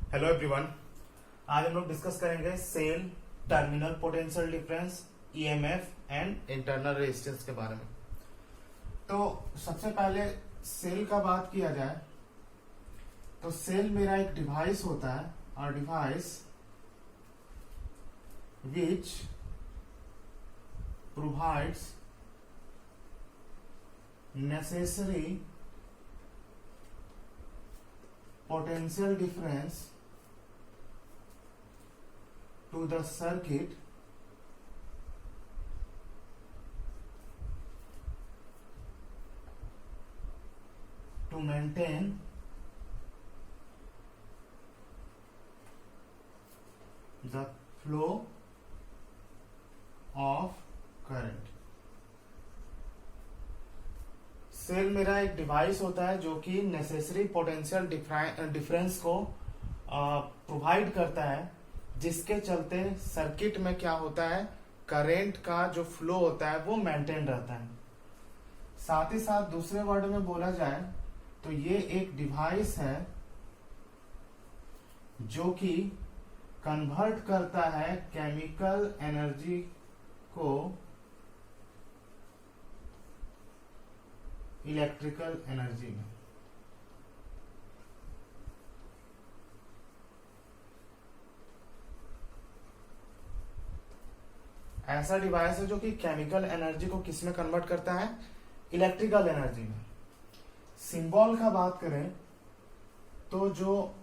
Hello everyone. आज हम लोग डिस्कस करेंगे cell, terminal potential difference, EMF and internal resistance के बारे में। तो सबसे पहले सेल का बात किया जाए तो सेल मेरा एक डिवाइस होता है और device which provides necessary potential difference to the circuit to maintain the flow of current। Cell मेरा एक डिवाइस होता है जो कि नेसेसरी पोटेंशियल डिफरेंस को प्रोवाइड करता है, जिसके चलते सर्किट में क्या होता है, करंट का जो फ्लो होता है वो मेंटेन रहता है। साथ ही साथ दूसरे वर्ड में बोला जाए तो ये एक डिवाइस है जो कि कन्वर्ट करता है केमिकल एनर्जी को इलेक्ट्रिकल एनर्जी में। ऐसा डिवाइस है जो कि केमिकल एनर्जी को किस में कन्वर्ट करता है, इलेक्ट्रिकल एनर्जी में। सिंबल का बात करें तो जो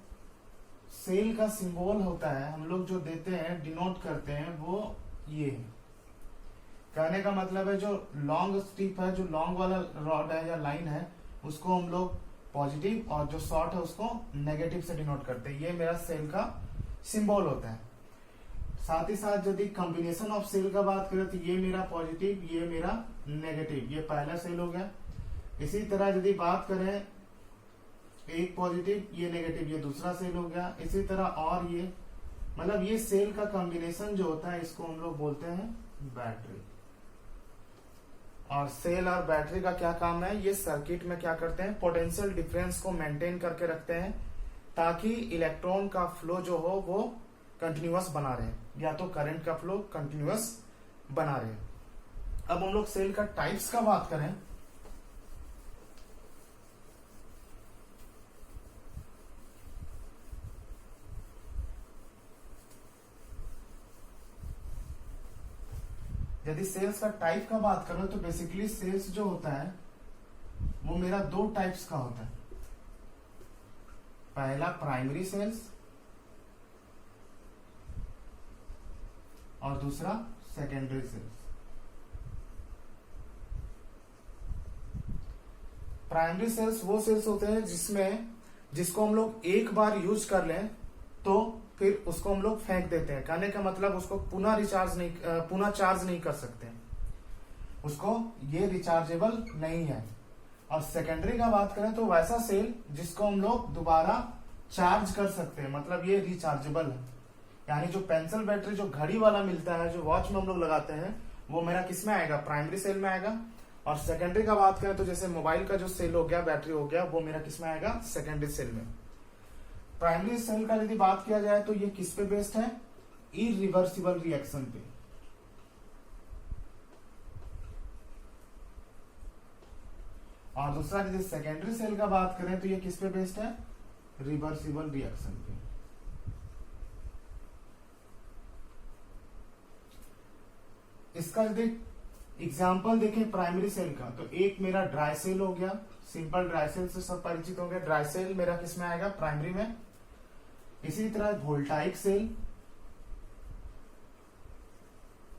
सेल का सिंबल होता है, हम लोग जो देते हैं, डिनोट करते हैं, वो ये है। कहने का मतलब है जो लॉन्ग स्ट्रिप है, जो लॉन्ग वाला रॉड है या लाइन है, उसको हम लोग पॉजिटिव और जो शॉर्ट है उसको नेगेटिव से डिनोट करते हैं। ये मेरा सेल का सिंबल होता है। साथ ही साथ यदि कॉम्बिनेशन ऑफ सेल का बात करें तो ये मेरा पॉजिटिव, ये मेरा नेगेटिव, ये पहला सेल हो गया। इसी तरह यदि बात करें एक पॉजिटिव, ये नेगेटिव, ये दूसरा सेल हो गया। इसी तरह और ये मतलब ये सेल का कॉम्बिनेशन जो होता है इसको हम लोग बोलते हैं बैटरी। और सेल और बैटरी का क्या काम है, ये सर्किट में क्या करते हैं, पोटेंशियल डिफरेंस को मेंटेन करके रखते हैं ताकि इलेक्ट्रॉन का फ्लो जो हो वो कंटिन्यूअस बना रहे, या तो करंट का फ्लो कंटिन्यूअस बना रहे। अब हम लोग सेल का टाइप्स का बात करें यदि सेल्स का टाइप का बात करें तो बेसिकली सेल्स जो होता है वो मेरा दो टाइप्स का होता है। पहला प्राइमरी सेल्स और दूसरा सेकेंडरी सेल्स। प्राइमरी सेल्स वो सेल्स होते हैं जिसको हम लोग एक बार यूज कर लें तो फिर उसको हम लोग फेंक देते हैं। कहने का मतलब उसको पुनः चार्ज नहीं कर सकते, उसको ये रिचार्जेबल नहीं है। और सेकेंडरी का बात करें तो वैसा सेल जिसको हम लोग दोबारा चार्ज कर सकते हैं, मतलब ये रिचार्जेबल है। यानी जो पेंसिल बैटरी जो घड़ी वाला मिलता है, जो वॉच में हम लोग लगाते हैं, वो मेरा किस में आएगा, प्राइमरी सेल में आएगा। और सेकेंडरी का बात करें तो जैसे मोबाइल का जो सेल हो गया, बैटरी हो गया, वो मेरा किस में आएगा, सेकेंडरी सेल में। प्राइमरी सेल का यदि बात किया जाए तो ये किस पे बेस्ड है, इरिवर्सिबल रिएक्शन पे। और दूसरा यदि सेकेंडरी सेल का बात करें तो ये किस पे बेस्ड है, रिवर्सिबल रिएक्शन पे। इसका यदि एग्जाम्पल देखें प्राइमरी सेल का तो एक मेरा ड्राई सेल हो गया। सिंपल ड्राई सेल से सब परिचित हो गए। ड्राई सेल मेरा किस में आएगा, प्राइमरी में। इसी तरह वोल्टाइक सेल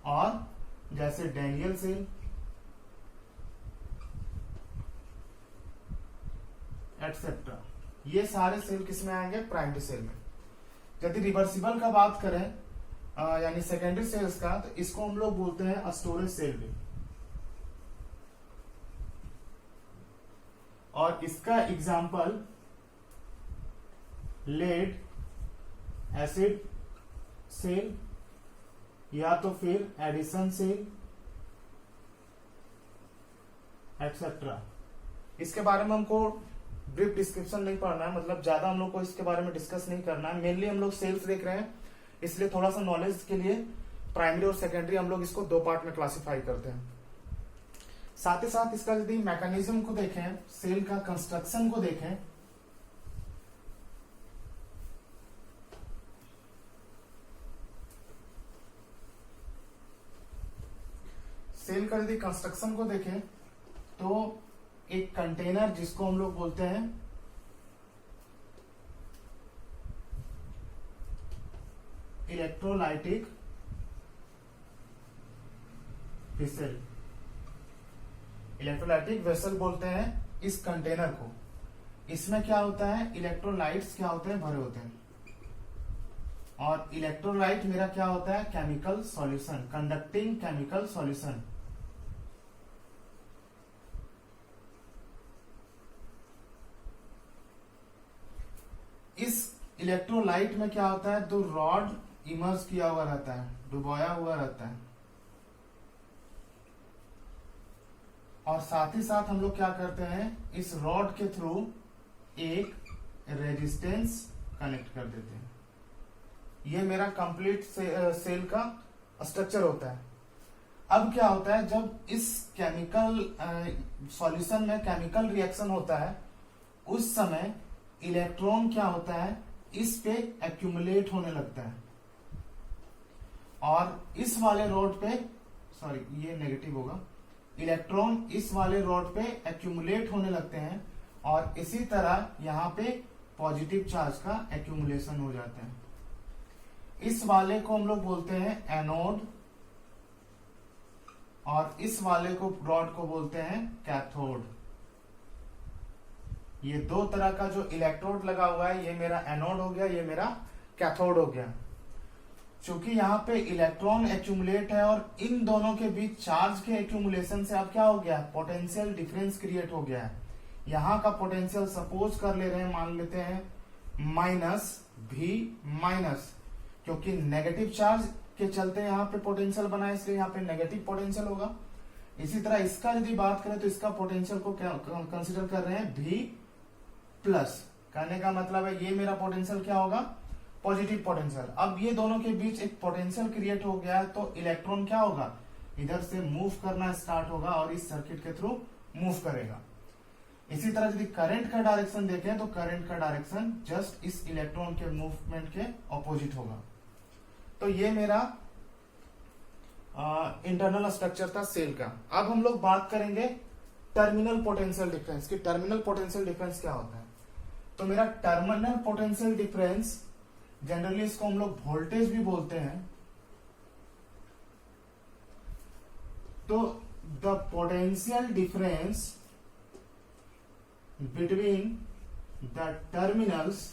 और जैसे डैनियल सेल एटसेट्रा, ये सारे सेल किस में आएंगे, प्राइमरी सेल में। यदि रिवर्सिबल का बात करें यानी सेकेंडरी सेल्स का, तो इसको हम लोग बोलते हैं स्टोरेज सेल भी। और इसका एग्जाम्पल लेड एसिड सेल या तो फिर एडिशन सेल एक्सेट्रा। इसके बारे में हमको ब्रीफ डिस्क्रिप्शन नहीं पढ़ना है, मतलब ज्यादा हम लोग को इसके बारे में डिस्कस नहीं करना है। मेनली हम लोग सेल्स देख रहे हैं, इसलिए थोड़ा सा नॉलेज के लिए प्राइमरी और सेकेंडरी हम लोग इसको दो पार्ट में क्लासिफाई करते हैं। साथ ही साथ इसका यदि मैकेनिज्म को देखें, सेल का कंस्ट्रक्शन को देखें, सेल का यदि कंस्ट्रक्शन को देखें तो एक कंटेनर जिसको हम लोग बोलते हैं इलेक्ट्रोलाइटिक वेसल, इलेक्ट्रोलाइटिक वेसल बोलते हैं इस कंटेनर को। इसमें क्या होता है, इलेक्ट्रोलाइट्स क्या होते हैं, भरे होते हैं, और इलेक्ट्रोलाइट मेरा क्या होता है, chemical solution, conducting chemical solution. इस इलेक्ट्रोलाइट में क्या होता है, दो रॉड इमर्ज किया हुआ रहता है, डुबोया हुआ रहता है, और साथ ही साथ हम लोग क्या करते हैं, इस रॉड के थ्रू एक रेजिस्टेंस कनेक्ट कर देते हैं। ये मेरा कंप्लीट सेल का स्ट्रक्चर होता है। अब क्या होता है, जब इस केमिकल सॉल्यूशन में केमिकल रिएक्शन होता है, उस समय इलेक्ट्रॉन क्या होता है, इस पे एक्यूमुलेट होने लगता है, और इस वाले रोड पे, सॉरी ये नेगेटिव होगा, इलेक्ट्रॉन इस वाले रोड पे एक्यूमुलेट होने लगते हैं, और इसी तरह यहाँ पे पॉजिटिव चार्ज का एक्यूमुलेशन हो जाता है। इस वाले को हम लोग बोलते हैं एनोड, और इस वाले को रॉड को बोलते हैं कैथोड। ये दो तरह का जो इलेक्ट्रोड लगा हुआ है, ये मेरा एनोड हो गया, ये मेरा कैथोड हो गया। चूंकि यहाँ पे इलेक्ट्रॉन एक्यूमुलेट है और इन दोनों के बीच चार्ज के एक्यूमुलेशन से अब क्या हो गया, पोटेंशियल डिफरेंस क्रिएट हो गया है। यहाँ का पोटेंशियल सपोज कर ले रहे हैं, मान लेते हैं माइनस भी माइनस, क्योंकि नेगेटिव चार्ज के चलते यहाँ पे पोटेंशियल बना है, इसलिए यहाँ पे नेगेटिव पोटेंशियल होगा। इसी तरह इसका यदि बात करें तो इसका पोटेंशियल को क्या कंसिडर कर रहे हैं, भी प्लस। कहने का मतलब है ये मेरा पोटेंशियल क्या होगा, पॉजिटिव पोटेंशियल। अब ये दोनों के बीच एक पोटेंशियल क्रिएट हो गया है, तो इलेक्ट्रॉन क्या होगा, इधर से मूव करना स्टार्ट होगा और इस सर्किट के थ्रू मूव करेगा। इसी तरह यदि करंट का डायरेक्शन देखें तो करंट का डायरेक्शन जस्ट इस इलेक्ट्रॉन के मूवमेंट के ऑपोजिट होगा। तो ये मेरा इंटरनल स्ट्रक्चर था सेल का। अब हम लोग बात करेंगे टर्मिनल पोटेंशियल डिफरेंस की। टर्मिनल पोटेंशियल डिफरेंस क्या होता है, तो मेरा टर्मिनल पोटेंशियल डिफरेंस, जनरली इसको हम लोग वोल्टेज भी बोलते हैं। तो the potential difference between the terminals,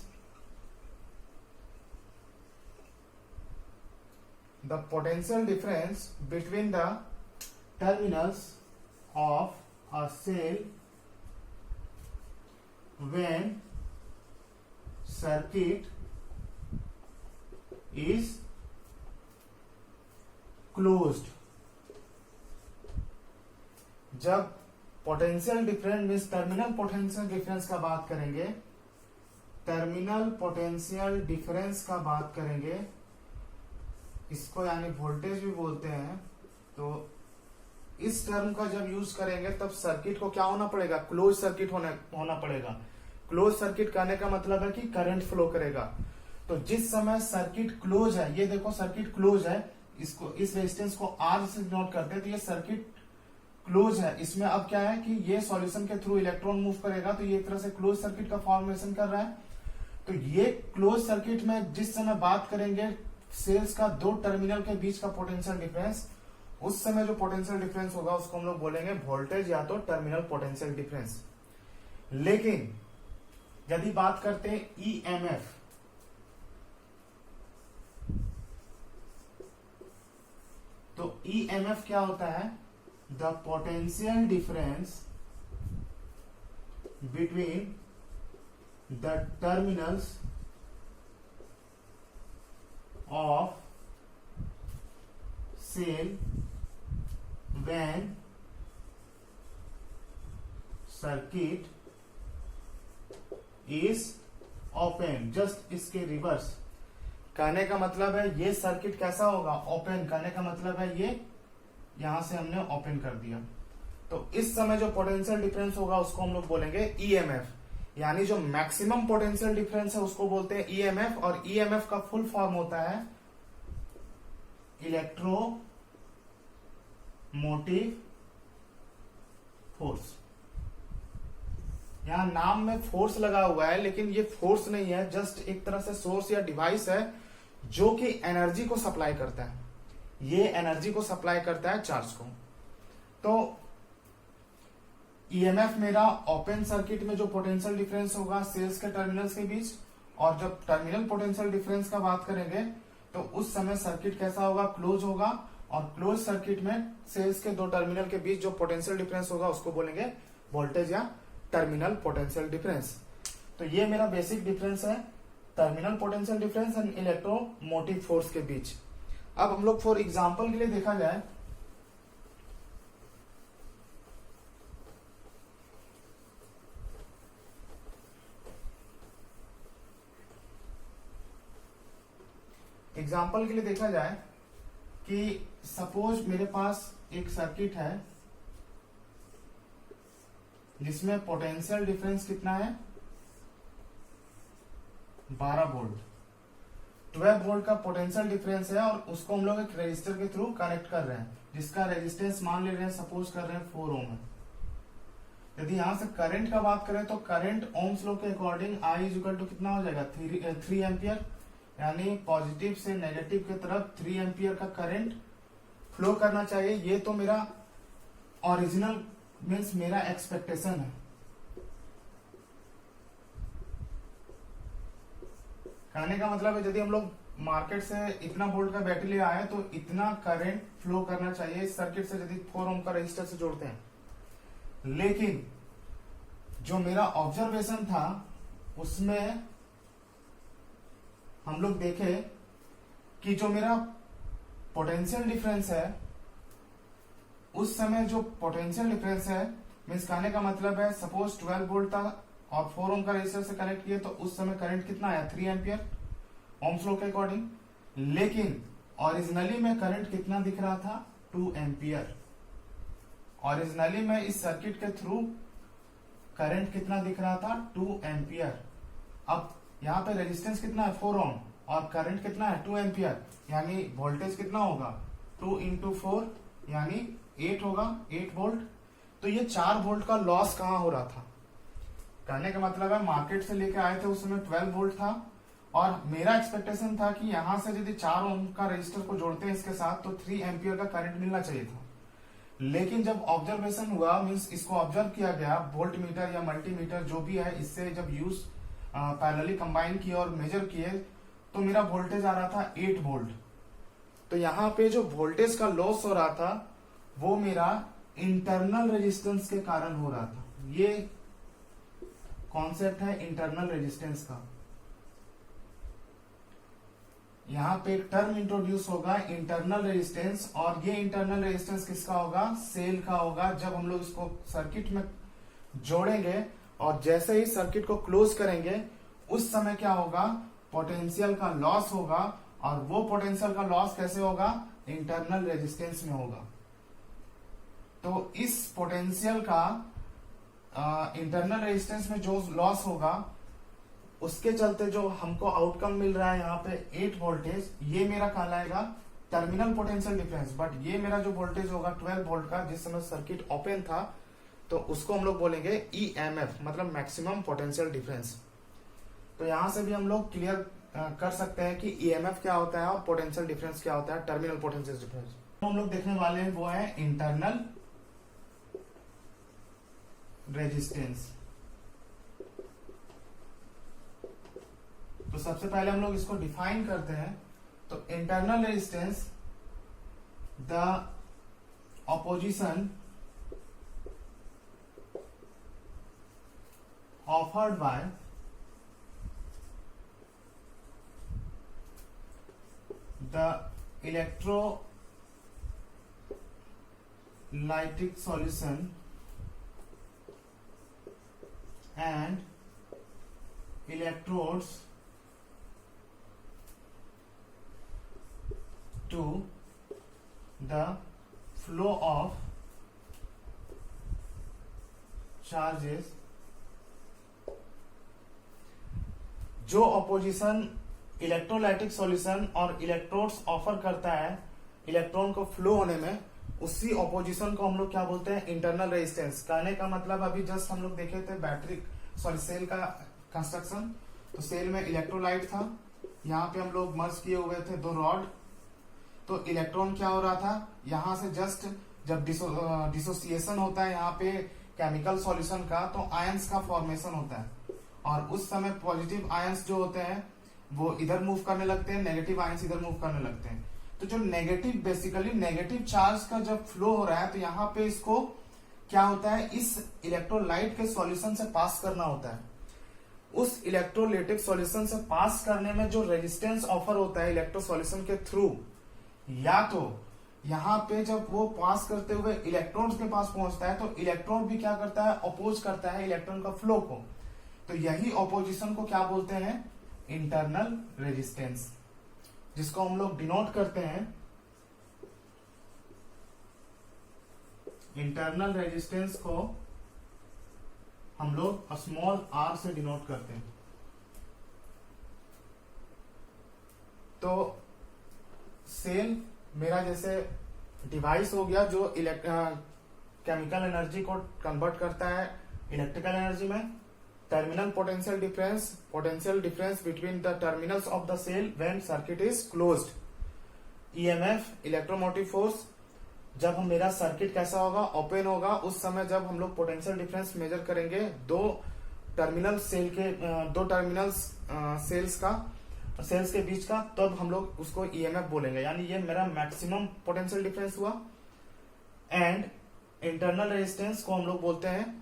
the potential difference between the terminals of a cell when circuit is closed। जब potential difference means terminal potential difference का बात करेंगे, टर्मिनल पोटेंशियल डिफरेंस का बात करेंगे, इसको यानी वोल्टेज भी बोलते हैं। तो इस टर्म का जब यूज करेंगे तब सर्किट को क्या होना पड़ेगा, क्लोज सर्किट होना पड़ेगा। क्लोज सर्किट करने का मतलब है कि करंट फ्लो करेगा। तो जिस समय सर्किट क्लोज है, ये देखो सर्किट क्लोज है, इसको इस रेजिस्टेंस को आर से नोट करते हैं, तो ये सर्किट क्लोज है। इसमें अब क्या है कि ये सॉल्यूशन के थ्रू इलेक्ट्रॉन मूव करेगा, तो ये एक तरह से क्लोज सर्किट का फॉर्मेशन कर रहा है। तो ये क्लोज सर्किट में जिस समय बात करेंगे सेल्स का दो टर्मिनल के बीच का पोटेंशियल डिफरेंस, उस समय जो पोटेंशियल डिफरेंस होगा उसको हम लोग बोलेंगे वोल्टेज या तो टर्मिनल पोटेंशियल डिफरेंस। लेकिन यदि बात करते हैं ईएमएफ, तो ईएमएफ क्या होता है, the potential difference between the terminals of cell when circuit is open, just इसके रिवर्स। कहने का मतलब है ये सर्किट कैसा होगा, ओपन। कहने का मतलब है ये यहां से हमने ओपन कर दिया, तो इस समय जो पोटेंशियल डिफरेंस होगा उसको हम लोग बोलेंगे ईएमएफ, यानी जो मैक्सिमम पोटेंशियल डिफरेंस है उसको बोलते हैं ईएमएफ। और ईएमएफ का फुल फॉर्म होता है इलेक्ट्रोमोटिव फोर्स। यहां नाम में फोर्स लगा हुआ है, लेकिन ये फोर्स नहीं है, जस्ट एक तरह से सोर्स या डिवाइस है जो कि एनर्जी को सप्लाई करता है। ये एनर्जी को सप्लाई करता है चार्ज को। तो ईएमएफ मेरा ओपन सर्किट में जो पोटेंशियल डिफरेंस होगा सेल्स के टर्मिनल्स के बीच, और जब टर्मिनल पोटेंशियल डिफरेंस का बात करेंगे तो उस समय सर्किट कैसा होगा, क्लोज होगा। और क्लोज सर्किट में सेल्स के दो टर्मिनल के बीच जो पोटेंशियल डिफरेंस होगा उसको बोलेंगे वोल्टेज या टर्मिनल पोटेंशियल डिफरेंस। तो ये मेरा बेसिक डिफरेंस है, terminal potential difference and electromotive force के बीच। अब हम लोग फॉर एग्जांपल के लिए देखा जाए, एग्जाम्पल के लिए देखा जाए कि सपोज मेरे पास एक सर्किट है जिसमें पोटेंशियल डिफरेंस कितना है, 12 वोल्ट। 12 वोल्ट का पोटेंशियल डिफरेंस है और उसको हम लोग एक रेजिस्टर के थ्रू कनेक्ट कर रहे हैं, जिसका रेजिस्टेंस मान ले रहे हैं, सपोज कर रहे हैं 4 ओम है। यदि यहां से करंट का बात करें तो करंट ओम्स लॉ के according I is equal to कितना हो जाएगा, 3 एम्पियर, यानी पॉजिटिव से नेगेटिव की तरफ 3 एम्पियर का करंट फ्लो करना चाहिए। ये तो मेरा ओरिजिनल मीन्स मेरा एक्सपेक्टेशन है। कहने का मतलब है यदि हम लोग मार्केट से इतना वोल्ट का बैटरी ले आए तो इतना करंट फ्लो करना चाहिए इस सर्किट से, यदि 4 ओम का रेजिस्टर से जोड़ते हैं। लेकिन जो मेरा ऑब्जर्वेशन था उसमें हम लोग देखे कि जो मेरा पोटेंशियल डिफरेंस है उस समय जो पोटेंशियल डिफरेंस है मीन्स कहने का मतलब है सपोज 12 वोल्ट था और 4 ओम का रेजिस्टर से कनेक्ट किए तो उस समय करंट कितना आया, 3 एम्पियर ओम्स लॉ के अकॉर्डिंग। लेकिन ओरिजिनली में करंट कितना दिख रहा था, 2 एम्पियर। ओरिजिनली में इस सर्किट के थ्रू करंट कितना दिख रहा था, 2 एम्पियर। अब यहाँ पे रेजिस्टेंस कितना है, 4 ओम, और करंट कितना है, 2 एम्पियर, यानी वोल्टेज कितना होगा, 2 इंटू 4 यानी 8 होगा, 8 वोल्ट। तो ये 4 वोल्ट का लॉस कहाँ हो रहा था, कहने का मतलब है मार्केट से लेके आए थे उस समय 12 वोल्ट था और मेरा एक्सपेक्टेशन था कि यहां से यदि 4 ओम का रेजिस्टर को जोड़ते हैं इसके साथ तो 3 एम्पियर का करंट मिलना चाहिए था। लेकिन जब ऑब्जर्वेशन हुआ मीन्स इसको ऑब्जर्व किया गया, वोल्ट मीटर या मल्टीमीटर जो भी है इससे जब यूज पैरेलली कंबाइन किए और मेजर किए तो मेरा वोल्टेज आ रहा था 8 वोल्ट। तो यहाँ पे जो वोल्टेज का लॉस हो रहा था वो मेरा इंटरनल रेजिस्टेंस के कारण हो रहा था। ये कॉन्सेप्ट है इंटरनल रेजिस्टेंस का। यहाँ पे एक टर्म इंट्रोड्यूस होगा इंटरनल रेजिस्टेंस, और ये इंटरनल रेजिस्टेंस किसका होगा, सेल का होगा। जब हम लोग इसको सर्किट में जोड़ेंगे और जैसे ही सर्किट को क्लोज करेंगे उस समय क्या होगा, पोटेंशियल का लॉस होगा। और वो पोटेंशियल का लॉस कैसे होगा, इंटरनल रेजिस्टेंस में होगा। तो इस पोटेंशियल का इंटरनल रेजिस्टेंस में जो लॉस होगा उसके चलते जो हमको आउटकम मिल रहा है यहाँ पे 8 वोल्टेज, ये मेरा कहलाएगा टर्मिनल पोटेंशियल डिफरेंस। बट ये मेरा जो वोल्टेज होगा 12 वोल्ट का जिस समय सर्किट ओपन था तो उसको हम लोग बोलेंगे ईएमएफ, मतलब मैक्सिमम पोटेंशियल डिफरेंस। तो यहां से भी हम लोग क्लियर कर सकते हैं कि ईएमएफ क्या होता है और पोटेंशियल डिफरेंस क्या होता है, टर्मिनल पोटेंशियल डिफरेंस। तो हम लोग देखने वाले हैं वो है इंटरनल रेजिस्टेंस। तो सबसे पहले हम लोग इसको डिफाइन करते हैं। तो internal resistance, the opposition offered by the electrolytic solution and electrodes to the flow of charges, जो ऑपोजिशन इलेक्ट्रोलाइटिक सॉल्यूशन और इलेक्ट्रोड्स ऑफर करता है इलेक्ट्रॉन को फ्लो होने में, उसी ऑपोजिशन को हम लोग क्या बोलते हैं, इंटरनल रेजिस्टेंस। कहने का मतलब अभी जस्ट हम लोग देखे थे सेल का कंस्ट्रक्शन। तो सेल में इलेक्ट्रोलाइट था, यहाँ पे हम लोग मर्ज किए हुए थे दो रॉड। तो इलेक्ट्रॉन क्या हो रहा था, यहाँ से जस्ट जब डिसोसिएशन होता है यहाँ पे केमिकल सॉल्यूशन का, तो आयंस का फॉर्मेशन होता है, और उस समय पॉजिटिव आयंस जो होते हैं वो इधर मूव करने लगते हैं, नेगेटिव आयंस इधर मूव करने लगते हैं। तो जो बेसिकली नेगेटिव चार्ज का जब फ्लो हो रहा है, तो यहाँ पे इसको क्या होता है, इस इलेक्ट्रोलाइट के सॉल्यूशन से पास करना होता है। उस इलेक्ट्रोलाइटिक सॉल्यूशन से पास करने में जो रेजिस्टेंस ऑफर होता है इलेक्ट्रो सॉल्यूशन के थ्रू, या तो यहाँ पे जब वो पास करते हुए इलेक्ट्रॉन्स के पास पहुंचता है, तो इलेक्ट्रॉन भी क्या करता है, अपोज करता है इलेक्ट्रॉन का फ्लो को। तो यही ऑपोजिशन को क्या बोलते हैं, इंटरनल रेजिस्टेंस, जिसको हम लोग डिनोट करते हैं, इंटरनल रेजिस्टेंस को हम लोग स्मॉल r से डिनोट करते हैं। तो सेल मेरा जैसे डिवाइस हो गया जो केमिकल एनर्जी को कन्वर्ट करता है इलेक्ट्रिकल एनर्जी में। Terminal potential difference between the terminals of the cell when circuit is closed. EMF electromotive force, जब हम मेरा सर्किट कैसा होगा, ओपन होगा, उस समय जब हम लोग पोटेंशियल डिफरेंस मेजर करेंगे दो टर्मिनल सेल्स के बीच का, तब हम लोग उसको ईएमएफ बोलेंगे, यानी ये मेरा मैक्सिमम पोटेंशियल डिफरेंस हुआ। एंड इंटरनल रेजिस्टेंस को हम लोग बोलते हैं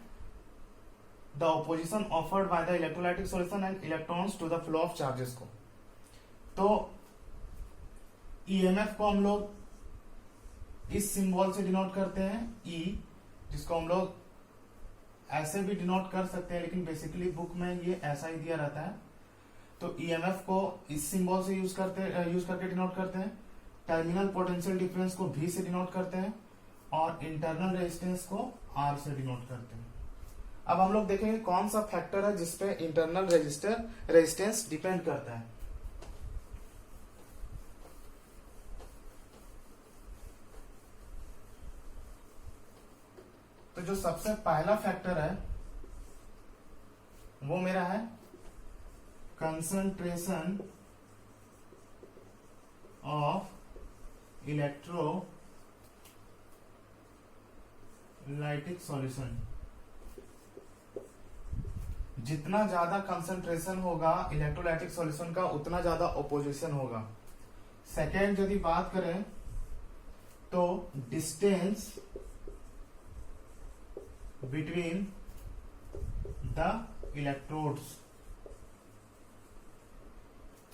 the opposition offered by the electrolytic solution and electrons to the flow of charges को। तो ईएमएफ को हम लोग इस सिंबल से डिनोट करते हैं, ई, जिसको हम लोग ऐसे भी डिनोट कर सकते हैं, लेकिन बेसिकली बुक में ये ऐसा ही दिया रहता है। तो ईएमएफ को इस सिंबल से यूज करके डिनोट करते हैं। टर्मिनल पोटेंशियल डिफरेंस को भी से डिनोट करते हैं, और इंटरनल रेजिस्टेंस को आर से डिनोट करते हैं। अब हम लोग देखेंगे कौन सा फैक्टर है जिसपे इंटरनल रेजिस्टेंस डिपेंड करता है। तो जो सबसे पहला फैक्टर है वो मेरा है कंसंट्रेशन ऑफ इलेक्ट्रोलाइटिक सॉल्यूशन। जितना ज्यादा कंसंट्रेशन होगा इलेक्ट्रोलाइटिक सॉल्यूशन का, उतना ज्यादा ऑपोजिशन होगा। सेकेंड यदि बात करें तो डिस्टेंस बिटवीन द इलेक्ट्रोड्स,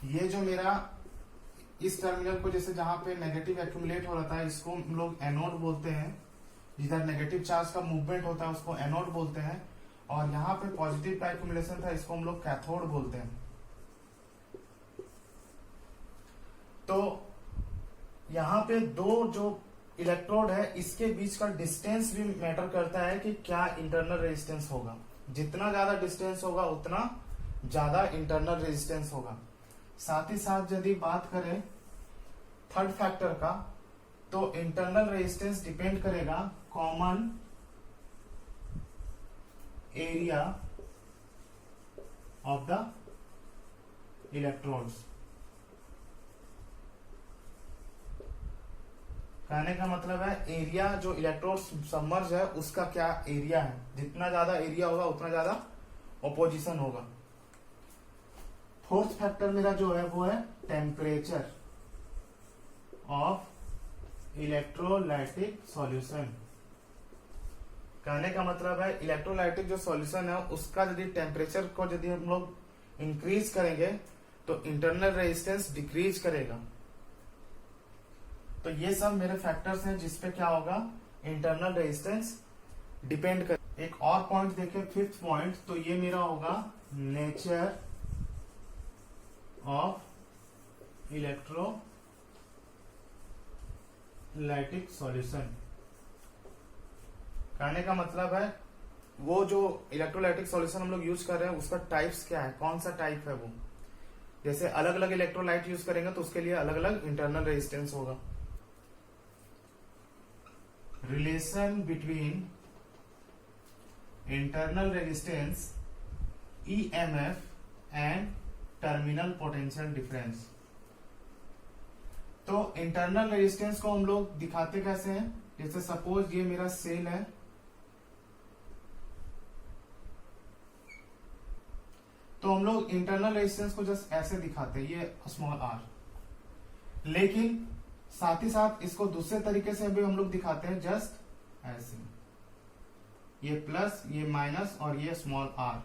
ये जो मेरा इस टर्मिनल को, जैसे जहां पे नेगेटिव एक्यूमुलेट हो रहा था, इसको हम लोग एनोड बोलते हैं। जिधर नेगेटिव चार्ज का मूवमेंट होता है उसको एनोड बोलते हैं, और यहाँ पे पॉजिटिव का एक्यूमुलेशन था, इसको हम लोग कैथोड बोलते हैं। तो यहाँ पे दो जो इलेक्ट्रोड है, इसके बीच का डिस्टेंस भी मैटर करता है कि क्या इंटरनल रेजिस्टेंस होगा। जितना ज्यादा डिस्टेंस होगा उतना ज्यादा इंटरनल रेजिस्टेंस होगा। साथ ही साथ यदि बात करें थर्ड फैक्टर का, तो इंटरनल रेजिस्टेंस डिपेंड करेगा common area of the electrodes. कहने का मतलब है एरिया जो इलेक्ट्रोड सबमर्ज है उसका क्या एरिया है। जितना ज्यादा एरिया होगा उतना ज्यादा ऑपोजिशन होगा। फोर्थ फैक्टर मेरा जो है वो है टेम्परेचर ऑफ इलेक्ट्रोलाइटिक सॉल्यूशन। कहने का मतलब है इलेक्ट्रोलाइटिक जो सॉल्यूशन है उसका यदि टेम्परेचर को यदि हम लोग इंक्रीज करेंगे तो इंटरनल रेजिस्टेंस डिक्रीज करेगा। तो ये सब मेरे फैक्टर्स हैं जिसपे क्या होगा, इंटरनल रेजिस्टेंस डिपेंड कर। एक और पॉइंट देखें, फिफ्थ पॉइंट, तो ये मेरा होगा नेचर ऑफ इलेक्ट्रोलाइटिक सॉल्यूशन। कहने का मतलब है वो जो इलेक्ट्रोलाइटिक सॉल्यूशन हम लोग यूज कर रहे हैं उसका टाइप्स क्या है, कौन सा टाइप है वो। जैसे अलग अलग इलेक्ट्रोलाइट यूज करेंगे तो उसके लिए अलग अलग इंटरनल रेजिस्टेंस होगा। Relation between internal resistance EMF and terminal potential difference. तो इंटरनल रेजिस्टेंस को हम लोग दिखाते कैसे हैं, जैसे सपोज ये मेरा सेल है, तो हम लोग इंटरनल रेजिस्टेंस को जस्ट ऐसे दिखाते हैं, ये स्मॉल r। लेकिन साथ ही साथ इसको दूसरे तरीके से भी हम लोग दिखाते हैं, जस्ट ऐसे, ये प्लस, ये माइनस और ये स्मॉल r।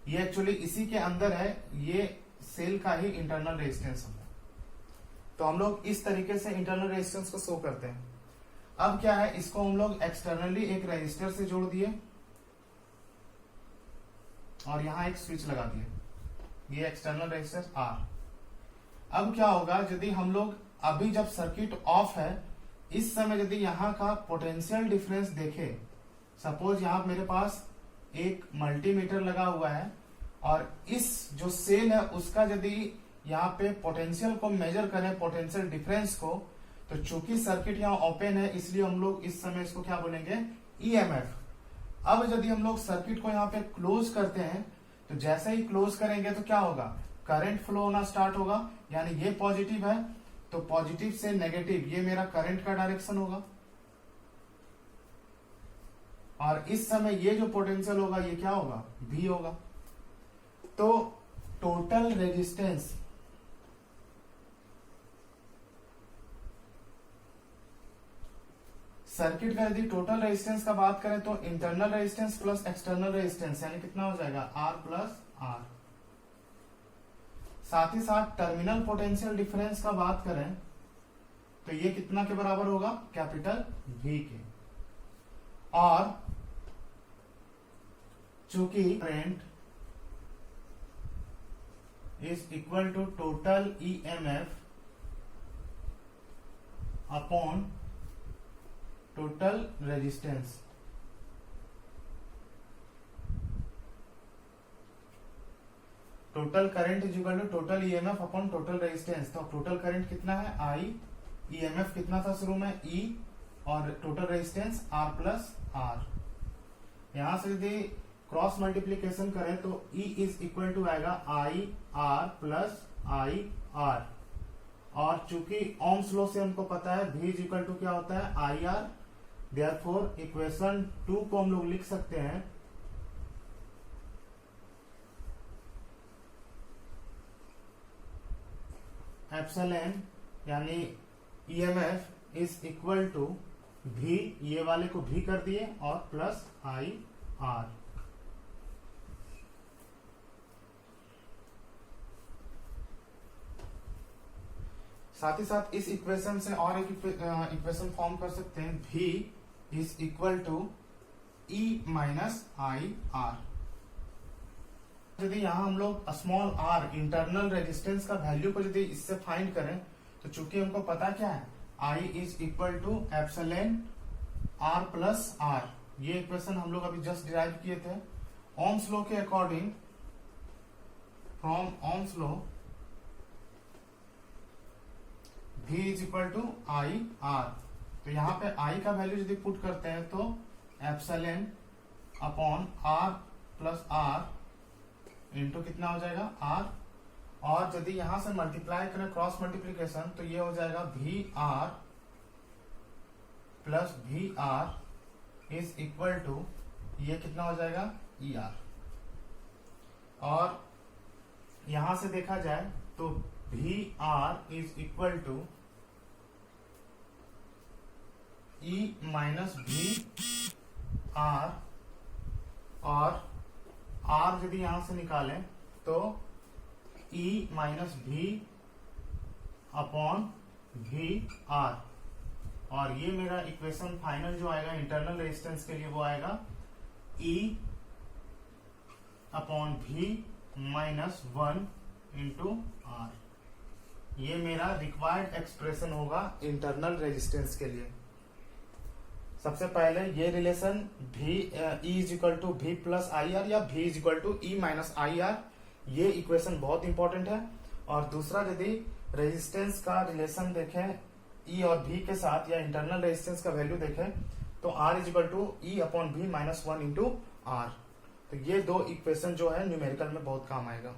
ये एक्चुअली इसी के अंदर है, ये सेल का ही इंटरनल रेजिस्टेंस है। तो हम लोग इस तरीके से इंटरनल रेजिस्टेंस को शो करते हैं। अब क्या है, इसको हम लोग एक्सटर्नली एक रेजिस्टर से जोड़ दिए और यहां एक स्विच लगा दिए, ये एक्सटर्नल रेजिस्टेंस R। अब क्या होगा, यदि हम लोग अभी जब सर्किट ऑफ है, इस समय यदि यहाँ का पोटेंशियल डिफरेंस देखे, सपोज यहाँ मेरे पास एक मल्टीमीटर लगा हुआ है और इस जो सेल है उसका यदि यहाँ पे पोटेंशियल को मेजर करें, पोटेंशियल डिफरेंस को, तो चूंकि सर्किट यहाँ ओपन है इसलिए हम लोग इस समय इसको क्या बोलेंगे, EMF। अब यदि हम लोग सर्किट को यहाँ पे क्लोज करते हैं तो जैसे ही क्लोज करेंगे तो क्या होगा, करंट फ्लो होना स्टार्ट होगा, यानी ये पॉजिटिव है तो पॉजिटिव से नेगेटिव ये मेरा करंट का डायरेक्शन होगा। और इस समय ये जो पोटेंशियल होगा ये क्या होगा, V होगा। तो टोटल रेजिस्टेंस सर्किट का यदि टोटल रेजिस्टेंस का बात करें तो internal resistance plus external resistance यानी कितना हो जाएगा, R प्लस R। साथ ही साथ टर्मिनल पोटेंशियल डिफरेंस का बात करें तो ये कितना के बराबर होगा, कैपिटल V के। और चूंकि current is equal to total EMF upon total resistance, total current is equal to total EMF upon total resistance. तो टोटल करंट कितना है I, EMF कितना था शुरू में E, और total resistance R plus R। यहां से यदि क्रॉस मल्टीप्लीकेशन करें तो E इज इक्वल टू आएगा I R plus I R। और चूंकि ओम्स लॉ से हमको पता है V इज इक्वल टू क्या होता है, I R। देयरफॉर इक्वेशन 2 को हम लोग लिख सकते हैं एप्सिलॉन, यानी EMF is equal to V, ये वाले को V कर दिए, और प्लस I R। साथ ही साथ इस इक्वेशन से और एक इक्वेशन फॉर्म कर सकते हैं, V is equal to E minus I R। यदि यहाँ हम लोग स्मॉल r इंटरनल रेजिस्टेंस का वैल्यू को यदि इससे फाइंड करें तो चूंकि हमको पता क्या है, I is equal to epsilon R plus R। ये इक्वेशन हम लोग अभी जस्ट डिराइव किए थे। ओम्स लॉ के according, from Ohm's law V is equal to I R। तो यहाँ पे I का वैल्यू यदि पुट करते हैं तो epsilon upon R plus R into कितना हो जाएगा, R। और यदि यहां से मल्टीप्लाई करें क्रॉस मल्टीप्लीकेशन तो ये हो जाएगा VR plus VR is equal to ये कितना हो जाएगा, ER। और यहां से देखा जाए तो VR is equal to E minus VR, और R यदि यहां से निकालें तो E minus V upon VR। और ये मेरा इक्वेशन फाइनल जो आएगा इंटरनल रेजिस्टेंस के लिए वो आएगा E upon V minus 1 into R। ये मेरा रिक्वायर्ड एक्सप्रेशन होगा इंटरनल रेजिस्टेंस के लिए। सबसे पहले ये रिलेशन भी E is equal to V plus I R या V is equal to E minus I R, ये इक्वेशन बहुत इंपॉर्टेंट है। और दूसरा यदि रेजिस्टेंस का रिलेशन देखें E और V के साथ या इंटरनल रेजिस्टेंस का वैल्यू देखें तो R is equal to E upon V minus 1 into R. तो ये दो इक्वेशन जो है न्यूमेरिकल में बहुत काम आएगा।